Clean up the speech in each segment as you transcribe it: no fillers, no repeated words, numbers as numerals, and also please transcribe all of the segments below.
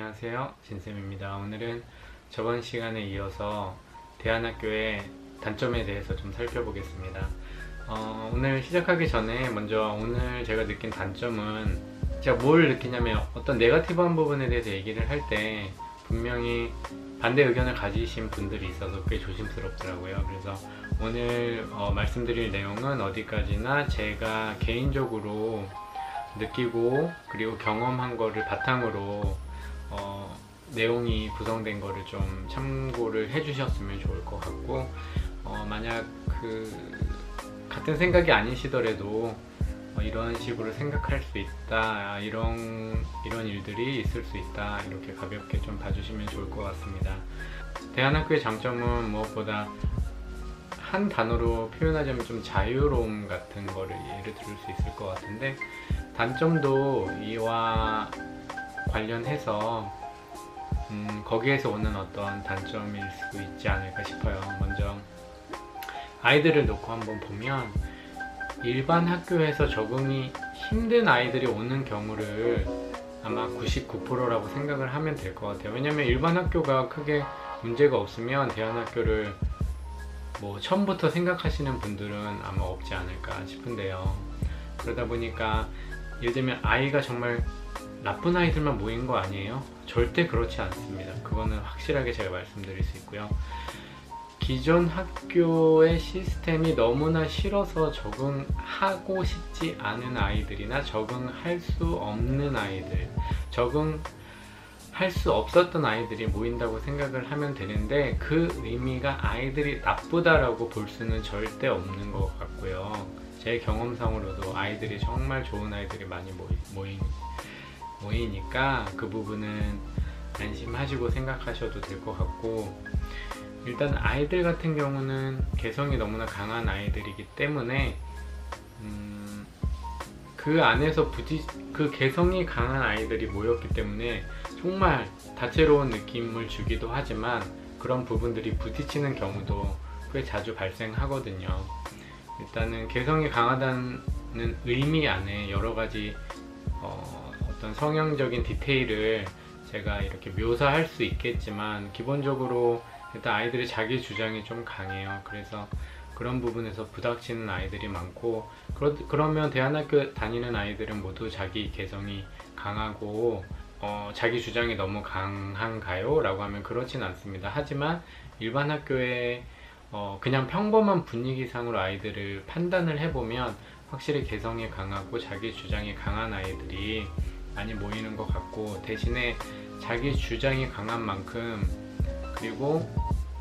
안녕하세요, 진쌤입니다. 오늘은 저번 시간에 이어서 대안학교의 단점에 대해서 좀 살펴보겠습니다. 오늘 시작하기 전에 먼저 오늘 제가 느낀 단점은, 제가 뭘 느끼냐면 어떤 네거티브한 부분에 대해서 얘기를 할 때 분명히 반대 의견을 가지신 분들이 있어서 꽤 조심스럽더라고요. 그래서 오늘 말씀드릴 내용은 어디까지나 제가 개인적으로 느끼고 그리고 경험한 거를 바탕으로 내용이 구성된 거를 좀 참고를 해주셨으면 좋을 것 같고, 만약 같은 생각이 아니시더라도 이런 식으로 생각할 수 있다, 이런 일들이 있을 수 있다, 이렇게 가볍게 좀 봐주시면 좋을 것 같습니다. 대안학교의 장점은 무엇보다 한 단어로 표현하자면 좀 자유로움 같은 거를 예를 들을 수 있을 것 같은데, 단점도 이와 관련해서 거기에서 오는 어떤 단점일 수 있지 않을까 싶어요. 먼저 아이들을 놓고 한번 보면 일반 학교에서 적응이 힘든 아이들이 오는 경우를 아마 99%라고 생각을 하면 될 것 같아요. 왜냐면 일반 학교가 크게 문제가 없으면 대안학교를 처음부터 생각하시는 분들은 아마 없지 않을까 싶은데요. 그러다 보니까 예를 들면 아이가 정말 나쁜 아이들만 모인 거 아니에요? 절대 그렇지 않습니다. 그거는 확실하게 제가 말씀드릴 수 있고요. 기존 학교의 시스템이 너무나 싫어서 적응하고 싶지 않은 아이들이나 적응할 수 없는 아이들, 적응할 수 없었던 아이들이 모인다고 생각을 하면 되는데, 그 의미가 아이들이 나쁘다라고 볼 수는 절대 없는 것 같고요. 제 경험상으로도 아이들이 정말 좋은 아이들이 많이 모이니까 그 부분은 안심하시고 생각하셔도 될 것 같고, 일단 아이들 같은 경우는 개성이 너무나 강한 아이들이기 때문에 그 안에서 그 개성이 강한 아이들이 모였기 때문에 정말 다채로운 느낌을 주기도 하지만 그런 부분들이 부딪히는 경우도 꽤 자주 발생하거든요. 일단은 개성이 강하다는 의미 안에 여러 가지 어떤 성형적인 디테일을 제가 이렇게 묘사할 수 있겠지만, 기본적으로 일단 아이들이 자기 주장이 좀 강해요. 그래서 그런 부분에서 부닥치는 아이들이 많고, 그러면 대안학교 다니는 아이들은 모두 자기 개성이 강하고 자기 주장이 너무 강한가요? 라고 하면 그렇진 않습니다. 하지만 일반 학교에 그냥 평범한 분위기상으로 아이들을 판단을 해보면 확실히 개성이 강하고 자기 주장이 강한 아이들이 많이 모이는 것 같고, 대신에 자기 주장이 강한 만큼, 그리고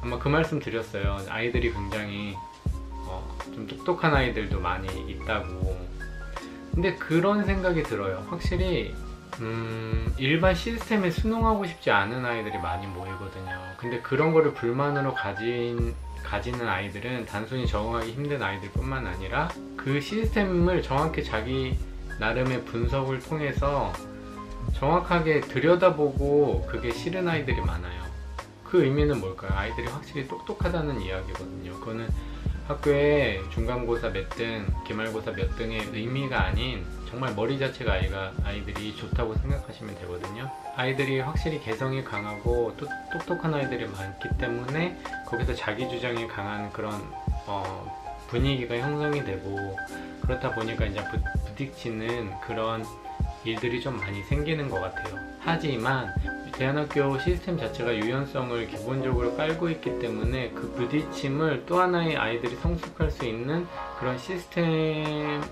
아마 그 말씀 드렸어요. 아이들이 굉장히 좀 똑똑한 아이들도 많이 있다고. 근데 그런 생각이 들어요. 확실히 일반 시스템에 순응하고 싶지 않은 아이들이 많이 모이거든요. 근데 그런 거를 불만으로 가지는 아이들은 단순히 적응하기 힘든 아이들 뿐만 아니라 그 시스템을 정확히 자기 나름의 분석을 통해서 정확하게 들여다보고 그게 싫은 아이들이 많아요. 그 의미는 뭘까요? 아이들이 확실히 똑똑하다는 이야기거든요. 그거는 학교에 중간고사 몇 등, 기말고사 몇 등의 의미가 아닌 정말 머리 자체가 아이들이 좋다고 생각하시면 되거든요. 아이들이 확실히 개성이 강하고 똑똑한 아이들이 많기 때문에 거기서 자기 주장이 강한 그런 분위기가 형성이 되고, 그렇다 보니까 이제 부딪히는 그런 일들이 좀 많이 생기는 것 같아요. 하지만 대안학교 시스템 자체가 유연성을 기본적으로 깔고 있기 때문에 그 부딪힘을 또 하나의 아이들이 성숙할 수 있는 그런 시스템으로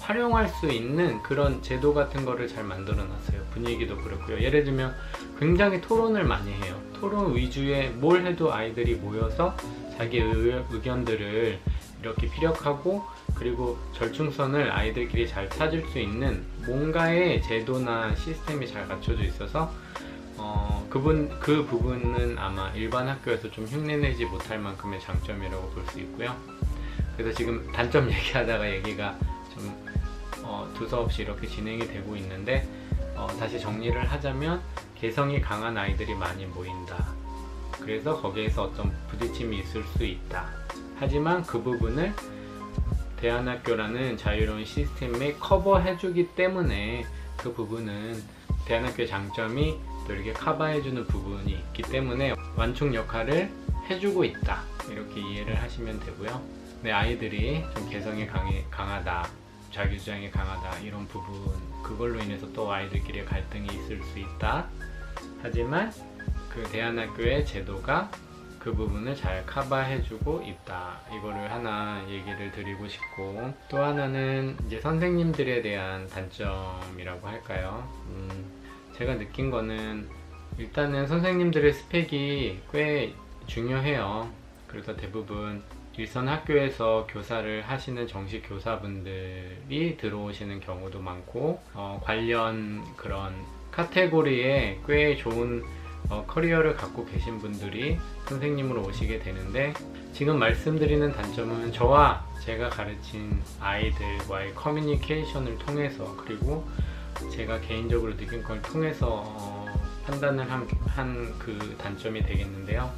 활용할 수 있는 그런 제도 같은 거를 잘 만들어 놨어요. 분위기도 그렇고요. 예를 들면 굉장히 토론을 많이 해요. 토론 위주의 뭘 해도 아이들이 모여서 자기 의견들을 이렇게 피력하고, 그리고 절충선을 아이들끼리 잘 찾을 수 있는 뭔가의 제도나 시스템이 잘 갖춰져 있어서 그 부분은 아마 일반 학교에서 좀 흉내내지 못할 만큼의 장점이라고 볼 수 있고요. 그래서 지금 단점 얘기하다가 얘기가 좀 두서없이 이렇게 진행이 되고 있는데, 다시 정리를 하자면 개성이 강한 아이들이 많이 모인다. 그래서 거기에서 어떤 부딪힘이 있을 수 있다. 하지만 그 부분을 대안학교라는 자유로운 시스템에 커버해주기 때문에 그 부분은 대안학교의 장점이 또 이렇게 커버해주는 부분이 있기 때문에 완충 역할을 해주고 있다, 이렇게 이해를 하시면 되고요. 내 아이들이 좀 개성이 강하다, 자기주장이 강하다, 이런 부분, 그걸로 인해서 또 아이들끼리 갈등이 있을 수 있다. 하지만 그 대안학교의 제도가 그 부분을 잘 커버해주고 있다, 이거를 하나 얘기를 드리고 싶고, 또 하나는 이제 선생님들에 대한 단점이라고 할까요? 제가 느낀 거는 일단은 선생님들의 스펙이 꽤 중요해요. 그래서 대부분 일선 학교에서 교사를 하시는 정식 교사분들이 들어오시는 경우도 많고, 관련 그런 카테고리에 꽤 좋은 커리어를 갖고 계신 분들이 선생님으로 오시게 되는데, 지금 말씀드리는 단점은 저와 제가 가르친 아이들과의 커뮤니케이션을 통해서, 그리고 제가 개인적으로 느낀 걸 통해서 판단을 한 그 단점이 되겠는데요.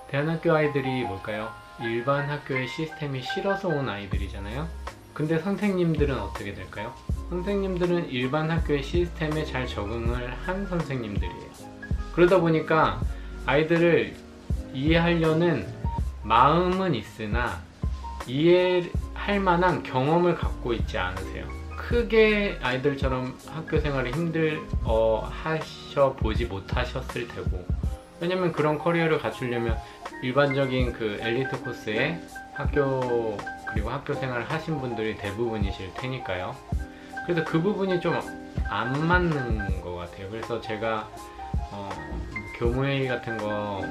대안학교 아이들이 뭘까요? 일반 학교의 시스템이 싫어서 온 아이들이잖아요. 근데 선생님들은 어떻게 될까요? 선생님들은 일반 학교의 시스템에 잘 적응을 한 선생님들이에요. 그러다 보니까 아이들을 이해하려는 마음은 있으나 이해할 만한 경험을 갖고 있지 않으세요. 크게 아이들처럼 학교 생활을 하셔보지 못하셨을 테고, 왜냐면 그런 커리어를 갖추려면 일반적인 그 엘리트 코스의 학교 그리고 학교 생활을 하신 분들이 대부분이실 테니까요. 그래서 그 부분이 좀 안 맞는 것 같아요. 그래서 제가 교무회의 같은 거,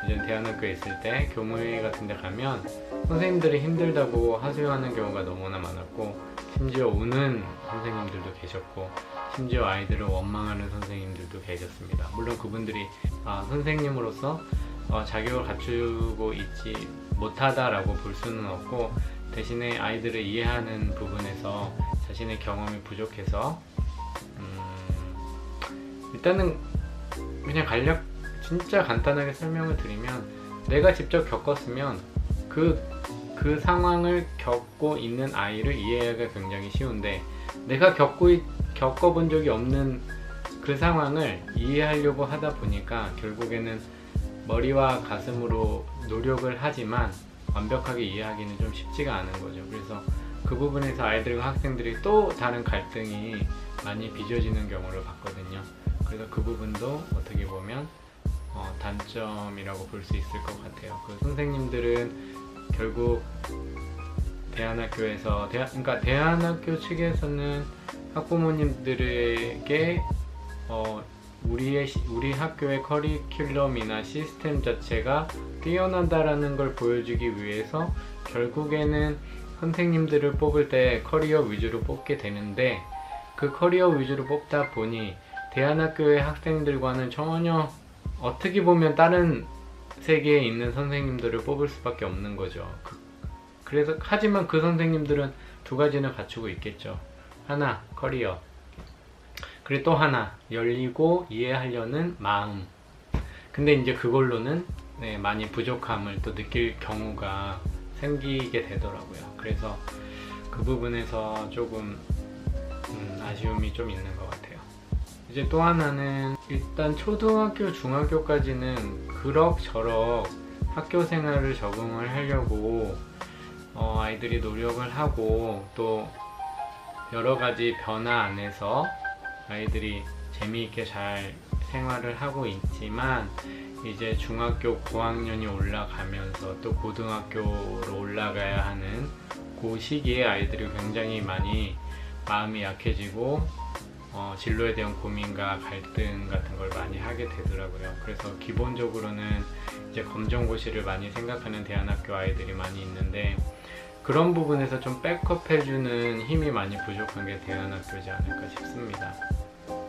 이전 대안학교에 있을 때 교무회의 같은 데 가면 선생님들이 힘들다고 하소연하는 경우가 너무나 많았고, 심지어 우는 선생님들도 계셨고, 심지어 아이들을 원망하는 선생님들도 계셨습니다. 물론 그분들이 선생님으로서 자격을 갖추고 있지 못하다라고 볼 수는 없고, 대신에 아이들을 이해하는 부분에서 자신의 경험이 부족해서 일단은 그냥 진짜 간단하게 설명을 드리면, 내가 직접 겪었으면 그 상황을 겪고 있는 아이를 이해하기가 굉장히 쉬운데, 내가 겪어본 적이 없는 그 상황을 이해하려고 하다 보니까 결국에는 머리와 가슴으로 노력을 하지만 완벽하게 이해하기는 좀 쉽지가 않은 거죠. 그래서 그 부분에서 아이들과 학생들이 또 다른 갈등이 많이 빚어지는 경우를 봤거든요. 그래서 그 부분도 어떻게 보면 단점이라고 볼 수 있을 것 같아요. 그 선생님들은 결국 대안학교에서 그러니까 대안학교 측에서는 학부모님들에게 우리 학교의 커리큘럼이나 시스템 자체가 뛰어나다라는 걸 보여주기 위해서 결국에는 선생님들을 뽑을 때 커리어 위주로 뽑게 되는데, 그 커리어 위주로 뽑다 보니 대안학교의 학생들과는 전혀 어떻게 보면 다른 세계에 있는 선생님들을 뽑을 수밖에 없는 거죠. 그래서 하지만 그 선생님들은 두 가지는 갖추고 있겠죠. 하나, 커리어. 그리고 또 하나, 열리고 이해하려는 마음. 근데 이제 그걸로는 많이 부족함을 또 느낄 경우가 생기게 되더라고요. 그래서 그 부분에서 조금 아쉬움이 좀 있는 것 같아요. 이제 또 하나는, 일단 초등학교, 중학교까지는 그럭저럭 학교 생활을 적응을 하려고 아이들이 노력을 하고, 또 여러 가지 변화 안에서 아이들이 재미있게 잘 생활을 하고 있지만, 이제 중학교 고학년이 올라가면서 또 고등학교로 올라가야 하는 그 시기에 아이들이 굉장히 많이 마음이 약해지고 진로에 대한 고민과 갈등 같은 걸 많이 하게 되더라고요. 그래서 기본적으로는 이제 검정고시를 많이 생각하는 대안학교 아이들이 많이 있는데, 그런 부분에서 좀 백업해주는 힘이 많이 부족한 게 대안학교지 않을까 싶습니다.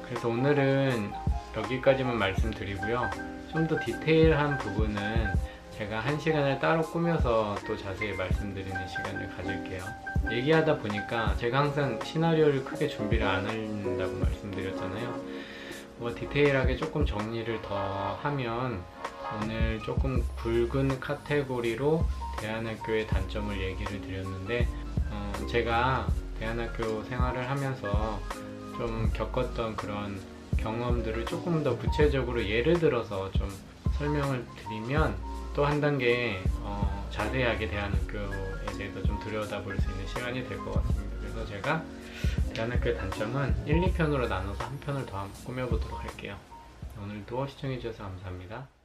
그래서 오늘은 여기까지만 말씀드리고요. 좀 더 디테일한 부분은 제가 한 시간을 따로 꾸며서 또 자세히 말씀드리는 시간을 가질게요. 얘기하다 보니까 제가 항상 시나리오를 크게 준비를 안 한다고 말씀드렸잖아요. 디테일하게 조금 정리를 더 하면, 오늘 조금 굵은 카테고리로 대안학교의 단점을 얘기를 드렸는데, 제가 대안학교 생활을 하면서 좀 겪었던 그런 경험들을 조금 더 구체적으로 예를 들어서 좀 설명을 드리면 또 한 단계 자세하게 대안학교에 대해서 좀 들여다볼 수 있는 시간이 될 것 같습니다. 그래서 제가 대안학교의 단점은 1, 2편으로 나눠서 한 편을 더 꾸며보도록 할게요. 오늘도 시청해주셔서 감사합니다.